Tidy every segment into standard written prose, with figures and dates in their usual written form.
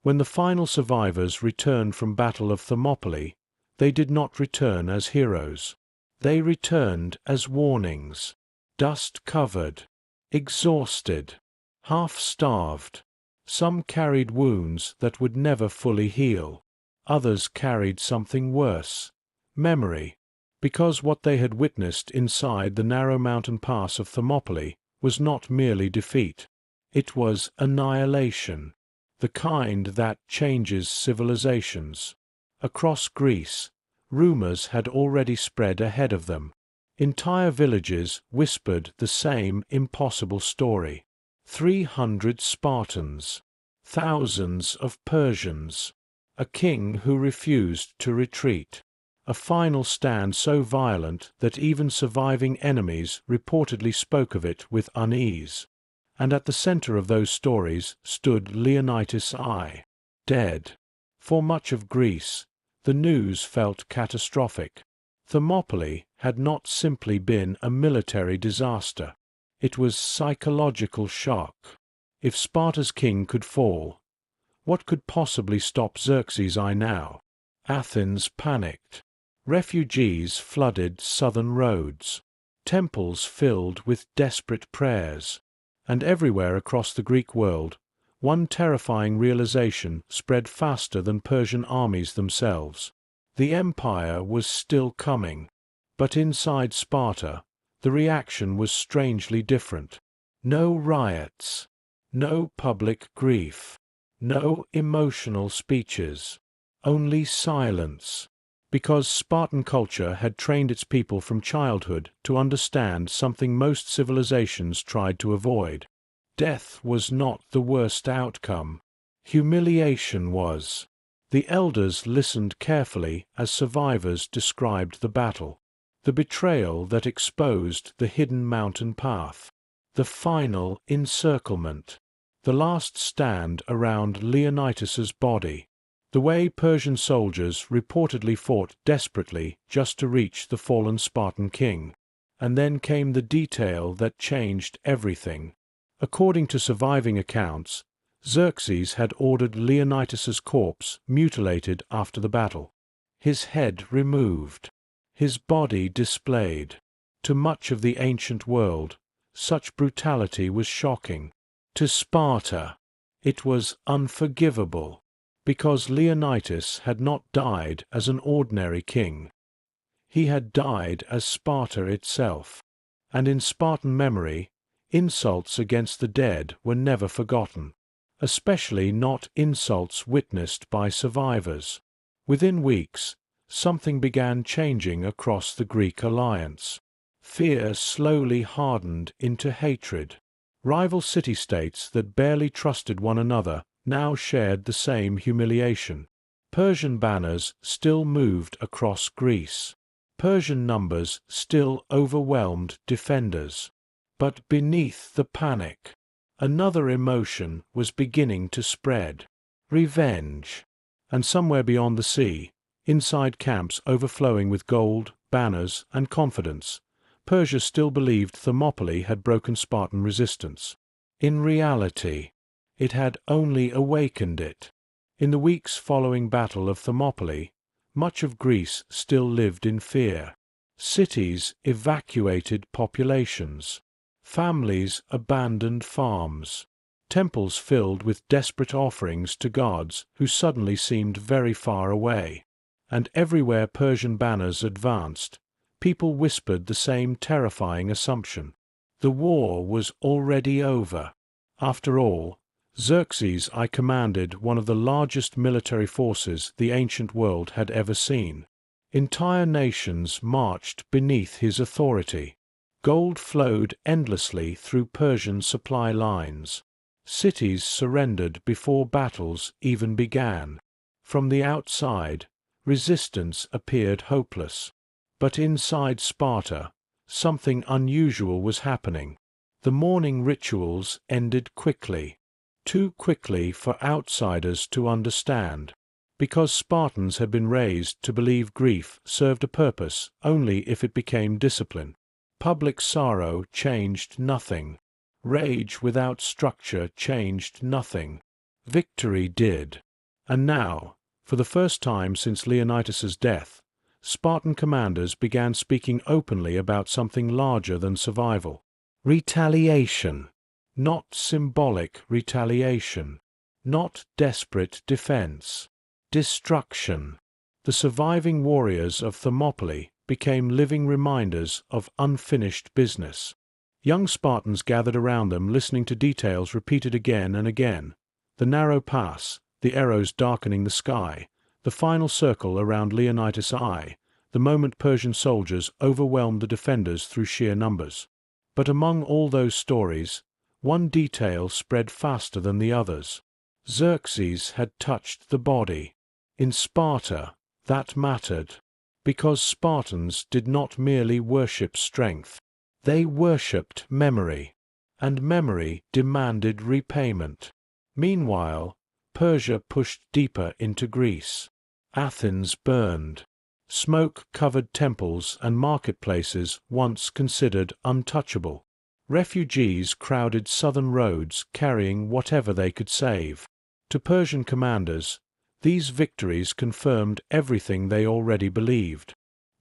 When the final survivors returned from Battle of Thermopylae, they did not return as heroes. They returned as warnings, dust-covered, exhausted, half-starved. Some carried wounds that would never fully heal. Others carried something worse, memory, because what they had witnessed inside the narrow mountain pass of Thermopylae was not merely defeat. It was annihilation, the kind that changes civilizations. Across Greece, rumors had already spread ahead of them. Entire villages whispered the same impossible story. 300 Spartans, thousands of Persians, a king who refused to retreat, a final stand so violent that even surviving enemies reportedly spoke of it with unease. And at the center of those stories stood Leonidas I, dead. For much of Greece, the news felt catastrophic. Thermopylae had not simply been a military disaster. It was psychological shock. If Sparta's king could fall, what could possibly stop Xerxes I now? Athens panicked. Refugees flooded southern roads. Temples filled with desperate prayers. And everywhere across the Greek world, one terrifying realization spread faster than Persian armies themselves. The empire was still coming. But inside Sparta, the reaction was strangely different. No riots, no public grief, no emotional speeches, only silence. Because Spartan culture had trained its people from childhood to understand something most civilizations tried to avoid. Death was not the worst outcome. Humiliation was. The elders listened carefully as survivors described the battle. The betrayal that exposed the hidden mountain path. The final encirclement. The last stand around Leonidas's body. The way Persian soldiers reportedly fought desperately just to reach the fallen Spartan king. And then came the detail that changed everything. According to surviving accounts, Xerxes had ordered Leonidas's corpse mutilated after the battle. His head removed. His body displayed. To much of the ancient world, such brutality was shocking. To Sparta, it was unforgivable. Because Leonidas had not died as an ordinary king. He had died as Sparta itself. And in Spartan memory, insults against the dead were never forgotten, especially not insults witnessed by survivors. Within weeks, something began changing across the Greek alliance. Fear slowly hardened into hatred. Rival city-states that barely trusted one another now shared the same humiliation. Persian banners still moved across Greece. Persian numbers still overwhelmed defenders. But beneath the panic, another emotion was beginning to spread. Revenge. And somewhere beyond the sea, inside camps overflowing with gold, banners, and confidence, Persia still believed Thermopylae had broken Spartan resistance. In reality, it had only awakened it. In the weeks following Battle of Thermopylae, much of Greece still lived in fear. Cities evacuated populations. Families abandoned farms. Temples filled with desperate offerings to gods who suddenly seemed very far away. And everywhere Persian banners advanced, people whispered the same terrifying assumption. The war was already over. After all, Xerxes I commanded one of the largest military forces the ancient world had ever seen. Entire nations marched beneath his authority. Gold flowed endlessly through Persian supply lines. Cities surrendered before battles even began. From the outside, resistance appeared hopeless. But inside Sparta, something unusual was happening. The mourning rituals ended quickly. Too quickly for outsiders to understand. Because Spartans had been raised to believe grief served a purpose only if it became discipline. Public sorrow changed nothing. Rage without structure changed nothing. Victory did. And now, for the first time since Leonidas's death, Spartan commanders began speaking openly about something larger than survival. Retaliation. Not symbolic retaliation. Not desperate defense. Destruction. The surviving warriors of Thermopylae became living reminders of unfinished business. Young Spartans gathered around them, listening to details repeated again and again. The narrow pass, the arrows darkening the sky, the final circle around Leonidas' eye, the moment Persian soldiers overwhelmed the defenders through sheer numbers. But among all those stories, one detail spread faster than the others. Xerxes had touched the body. In Sparta, that mattered, because Spartans did not merely worship strength. They worshipped memory, and memory demanded repayment. Meanwhile, Persia pushed deeper into Greece. Athens burned. Smoke covered temples and marketplaces once considered untouchable. Refugees crowded southern roads carrying whatever they could save. To Persian commanders, these victories confirmed everything they already believed.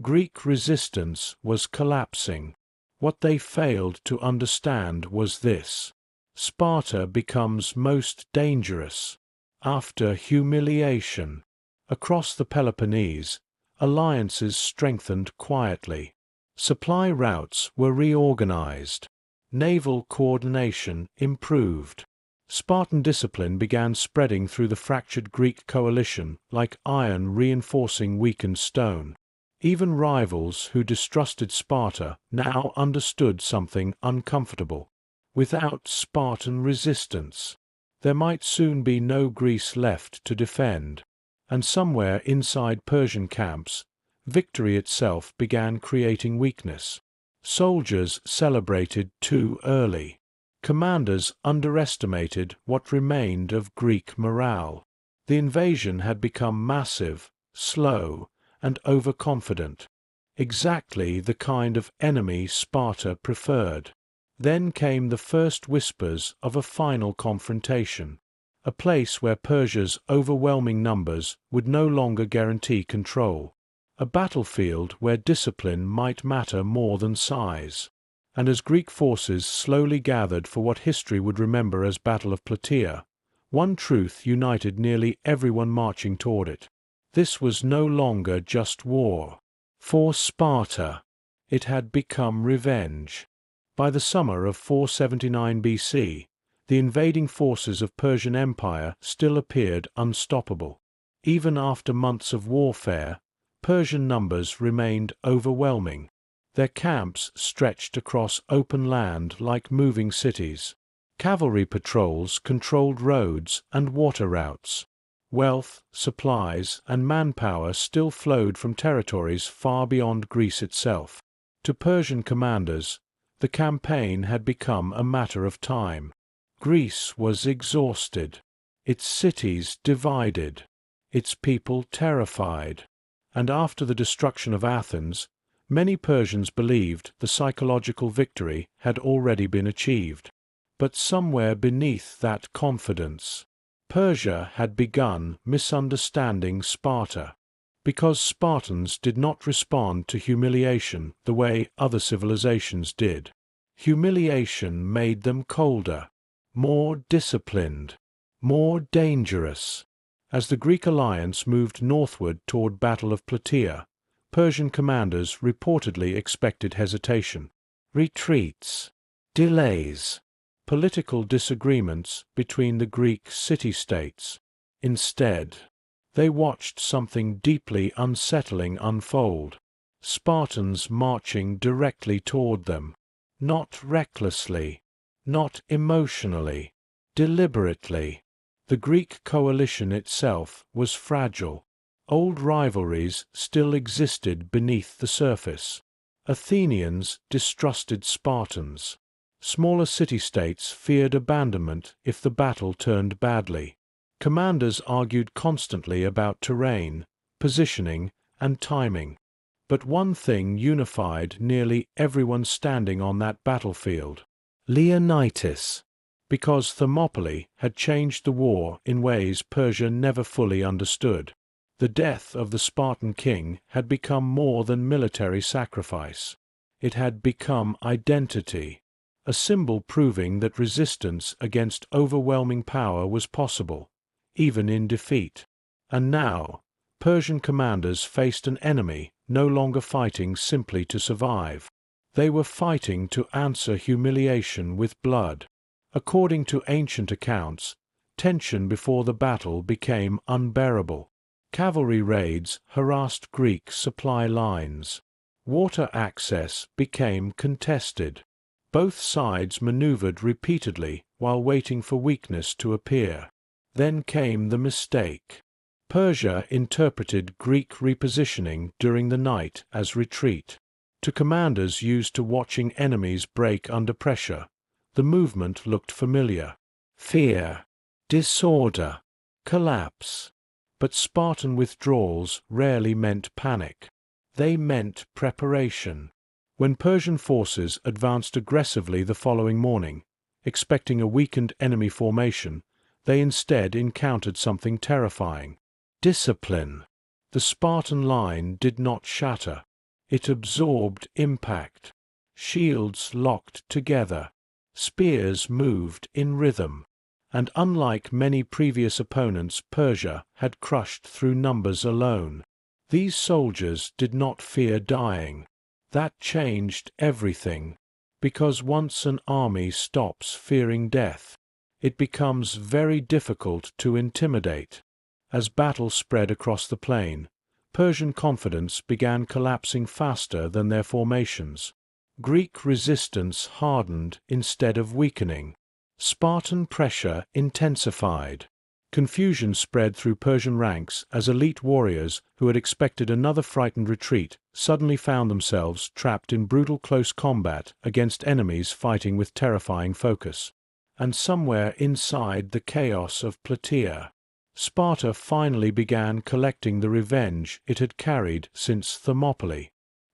Greek resistance was collapsing. What they failed to understand was this: Sparta becomes most dangerous after humiliation. Across the Peloponnese, alliances strengthened quietly. Supply routes were reorganized. Naval coordination improved. Spartan discipline began spreading through the fractured Greek coalition like iron reinforcing weakened stone. Even rivals who distrusted Sparta now understood something uncomfortable. Without Spartan resistance, there might soon be no Greece left to defend, and somewhere inside Persian camps, victory itself began creating weakness. Soldiers celebrated too early. Commanders underestimated what remained of Greek morale. The invasion had become massive, slow, and overconfident. Exactly the kind of enemy Sparta preferred. Then came the first whispers of a final confrontation, a place where Persia's overwhelming numbers would no longer guarantee control, a battlefield where discipline might matter more than size. And as Greek forces slowly gathered for what history would remember as Battle of Plataea, one truth united nearly everyone marching toward it. This was no longer just war. For Sparta, it had become revenge. By the summer of 479 BC, the invading forces of Persian Empire still appeared unstoppable. Even after months of warfare, Persian numbers remained overwhelming. Their camps stretched across open land like moving cities. Cavalry patrols controlled roads and water routes. Wealth, supplies, and manpower still flowed from territories far beyond Greece itself. To Persian commanders, the campaign had become a matter of time. Greece was exhausted, its cities divided, its people terrified. And after the destruction of Athens, many Persians believed the psychological victory had already been achieved. But somewhere beneath that confidence, Persia had begun misunderstanding Sparta. Because Spartans did not respond to humiliation the way other civilizations did. Humiliation made them colder, more disciplined, more dangerous. As the Greek alliance moved northward toward Battle of Plataea, Persian commanders reportedly expected hesitation, retreats, delays, political disagreements between the Greek city-states. Instead, they watched something deeply unsettling unfold. Spartans marching directly toward them, not recklessly, not emotionally, deliberately. The Greek coalition itself was fragile. Old rivalries still existed beneath the surface. Athenians distrusted Spartans. Smaller city-states feared abandonment if the battle turned badly. Commanders argued constantly about terrain, positioning, and timing. But one thing unified nearly everyone standing on that battlefield: Leonidas. because Thermopylae had changed the war in ways Persia never fully understood. The death of the Spartan king had become more than military sacrifice. It had become identity, a symbol proving that resistance against overwhelming power was possible, even in defeat. And now, Persian commanders faced an enemy no longer fighting simply to survive. They were fighting to answer humiliation with blood. According to ancient accounts, tension before the battle became unbearable. Cavalry raids harassed Greek supply lines. Water access became contested. Both sides maneuvered repeatedly while waiting for weakness to appear. Then came the mistake. Persia interpreted Greek repositioning during the night as retreat. To commanders used to watching enemies break under pressure, the movement looked familiar. Fear, disorder, collapse. But Spartan withdrawals rarely meant panic. They meant preparation. When Persian forces advanced aggressively the following morning, expecting a weakened enemy formation, they instead encountered something terrifying. Discipline. The Spartan line did not shatter. It absorbed impact. Shields locked together. Spears moved in rhythm. And unlike many previous opponents Persia had crushed through numbers alone, these soldiers did not fear dying. That changed everything, because once an army stops fearing death, it becomes very difficult to intimidate. As battle spread across the plain, Persian confidence began collapsing faster than their formations. Greek resistance hardened instead of weakening. Spartan pressure intensified. Confusion spread through Persian ranks as elite warriors who had expected another frightened retreat suddenly found themselves trapped in brutal close combat against enemies fighting with terrifying focus. And somewhere inside the chaos of Plataea, Sparta finally began collecting the revenge it had carried since Thermopylae.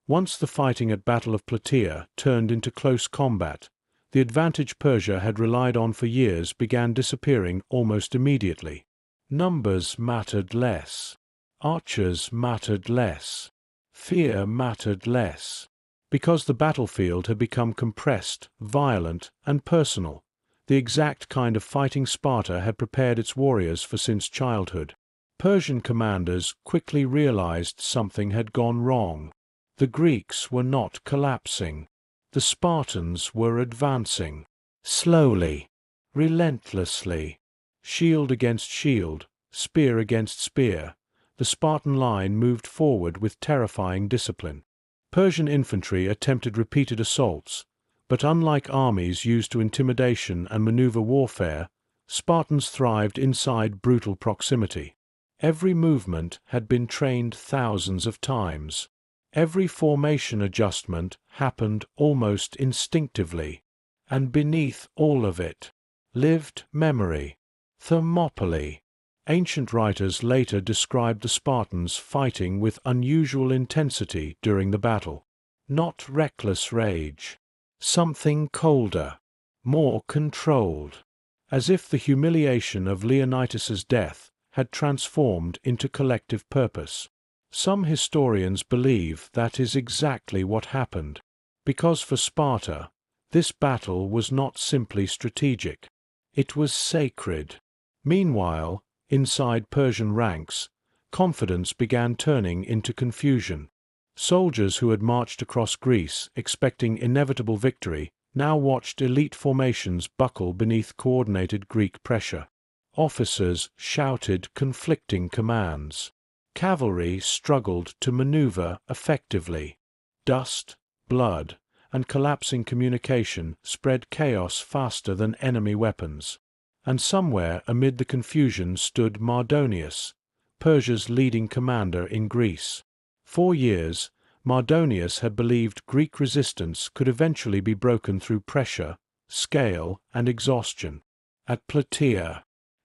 Once the fighting at Battle of Plataea turned into close combat, the advantage Persia had relied on for years began disappearing almost immediately. Numbers mattered less. Archers mattered less. Fear mattered less. Because the battlefield had become compressed, violent, and personal, the exact kind of fighting Sparta had prepared its warriors for since childhood. Persian commanders quickly realized something had gone wrong. The Greeks were not collapsing. The Spartans were advancing. Slowly, relentlessly. Shield against shield, spear against spear, the Spartan line moved forward with terrifying discipline. Persian infantry attempted repeated assaults, but unlike armies used to intimidation and maneuver warfare, Spartans thrived inside brutal proximity. Every movement had been trained thousands of times. Every formation adjustment happened almost instinctively, and beneath all of it lived memory. Thermopylae. Ancient writers later described the Spartans fighting with unusual intensity during the battle. Not reckless rage. Something colder, more controlled, as if the humiliation of Leonidas's death had transformed into collective purpose. Some historians believe that is exactly what happened, because for Sparta, this battle was not simply strategic. It was sacred. Meanwhile, inside Persian ranks, confidence began turning into confusion. Soldiers who had marched across Greece expecting inevitable victory now watched elite formations buckle beneath coordinated Greek pressure. Officers shouted conflicting commands. Cavalry struggled to maneuver effectively. Dust, blood, and collapsing communication spread chaos faster than enemy weapons. And somewhere amid the confusion stood Mardonius, Persia's leading commander in Greece. For years, Mardonius had believed Greek resistance could eventually be broken through pressure, scale, and exhaustion. At Plataea,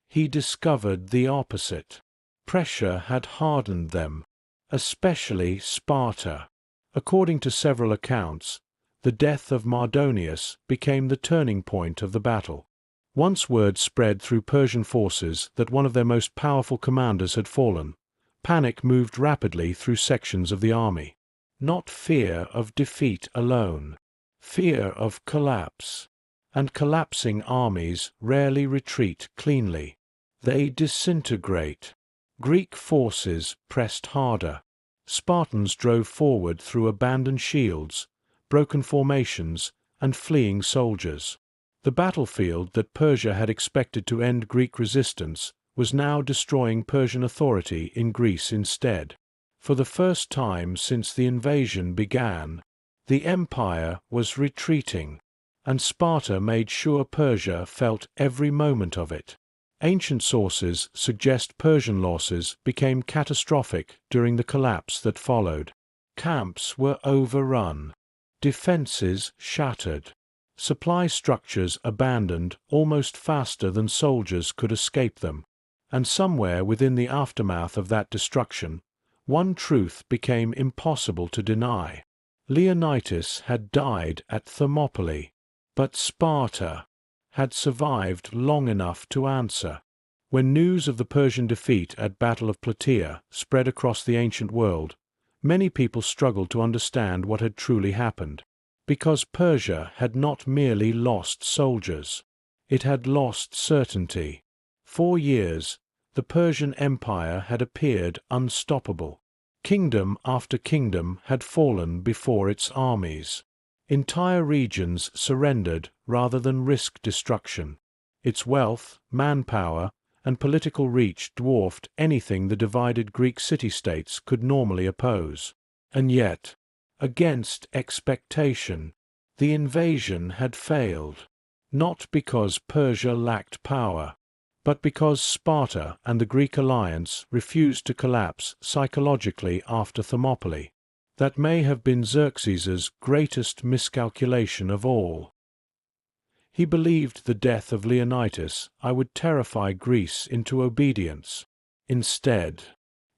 he discovered the opposite. Pressure had hardened them, especially Sparta. According to several accounts, the death of Mardonius became the turning point of the battle. Once word spread through Persian forces that one of their most powerful commanders had fallen, panic moved rapidly through sections of the army. Not fear of defeat alone, fear of collapse. And collapsing armies rarely retreat cleanly. They disintegrate. Greek forces pressed harder. Spartans drove forward through abandoned shields, broken formations, and fleeing soldiers. The battlefield that Persia had expected to end Greek resistance was now destroying Persian authority in Greece instead. For the first time since the invasion began, the empire was retreating, and Sparta made sure Persia felt every moment of it. Ancient sources suggest Persian losses became catastrophic during the collapse that followed. Camps were overrun, defenses shattered, supply structures abandoned almost faster than soldiers could escape them. And somewhere within the aftermath of that destruction, one truth became impossible to deny. Leonidas had died at Thermopylae, but Sparta had survived long enough to answer. When news of the Persian defeat at Battle of Plataea spread across the ancient world, many people struggled to understand what had truly happened. Because Persia had not merely lost soldiers, it had lost certainty. For years, the Persian Empire had appeared unstoppable. Kingdom after kingdom had fallen before its armies. Entire regions surrendered rather than risk destruction. Its wealth, manpower, and political reach dwarfed anything the divided Greek city-states could normally oppose. And yet, against expectation, the invasion had failed. Not because Persia lacked power, but because Sparta and the Greek alliance refused to collapse psychologically after Thermopylae. That may have been Xerxes's greatest miscalculation of all. He believed the death of Leonidas would terrify Greece into obedience. Instead,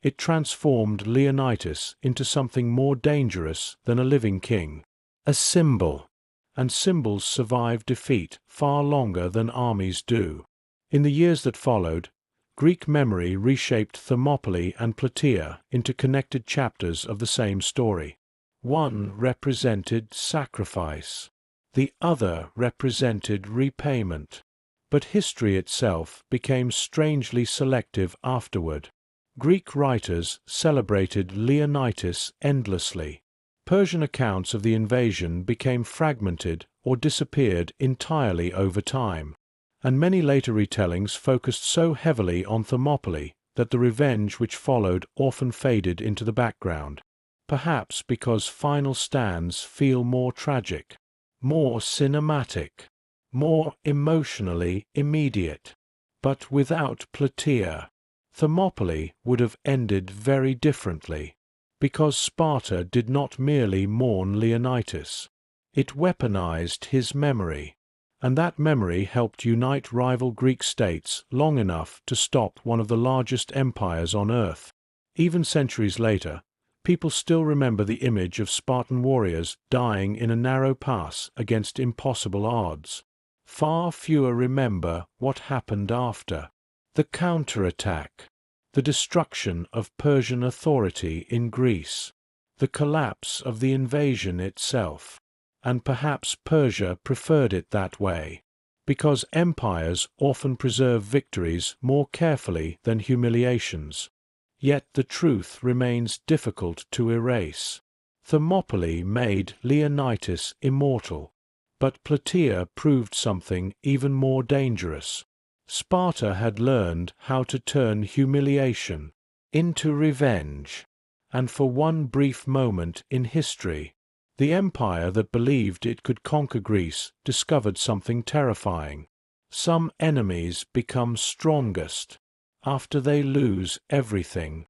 it transformed Leonidas into something more dangerous than a living king, a symbol, and symbols survive defeat far longer than armies do. In the years that followed, Greek memory reshaped Thermopylae and Plataea into connected chapters of the same story. One represented sacrifice, the other represented repayment. But history itself became strangely selective afterward. Greek writers celebrated Leonidas endlessly. Persian accounts of the invasion became fragmented or disappeared entirely over time, and many later retellings focused so heavily on Thermopylae that the revenge which followed often faded into the background, perhaps because final stands feel more tragic, more cinematic, more emotionally immediate. But without Plataea, Thermopylae would have ended very differently, because Sparta did not merely mourn Leonidas. It weaponized his memory, and that memory helped unite rival Greek states long enough to stop one of the largest empires on earth. Even centuries later, people still remember the image of Spartan warriors dying in a narrow pass against impossible odds. Far fewer remember what happened after. The counterattack, the destruction of Persian authority in Greece, the collapse of the invasion itself. And perhaps Persia preferred it that way, because empires often preserve victories more carefully than humiliations. Yet the truth remains difficult to erase. Thermopylae made Leonidas immortal, but Plataea proved something even more dangerous. Sparta had learned how to turn humiliation into revenge, and for one brief moment in history, the empire that believed it could conquer Greece discovered something terrifying. Some enemies become strongest after they lose everything.